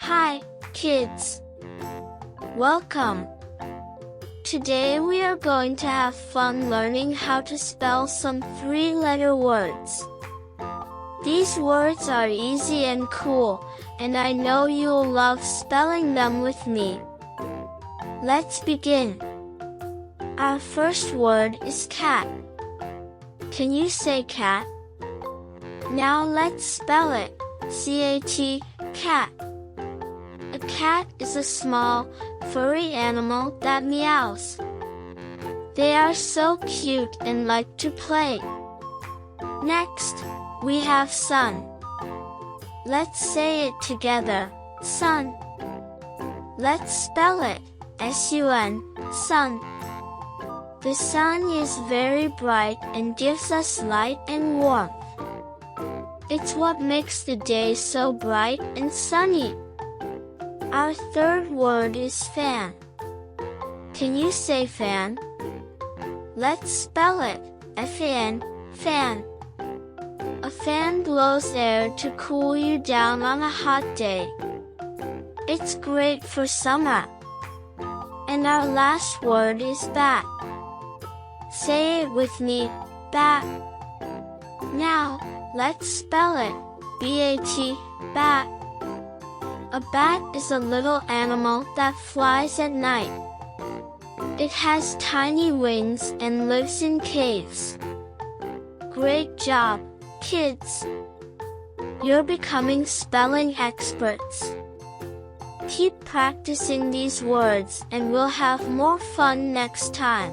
Hi, kids. Welcome. Today we are going to have fun learning how to spell some three-letter words. These words are easy and cool, and I know you'll love spelling them with me. Let's begin. Our first word is cat. Can you say cat? Now let's spell it. C-A-T, cat. A cat is a small, furry animal that meows. They are so cute and like to play. Next, we have sun. Let's say it together, sun. Let's spell it, S-U-N, sun. The sun is very bright and gives us light and warmth. It's what makes the day so bright and sunny. Our third word is fan. Can you say fan? Let's spell it, F-A-N, fan. A fan blows air to cool you down on a hot day. It's great for summer. And our last word is bat. Say it with me, bat. Now, let's spell it, B-A-T, bat. A bat is a little animal that flies at night. It has tiny wings and lives in caves. Great job, kids! You're becoming spelling experts. Keep practicing these words and we'll have more fun next time.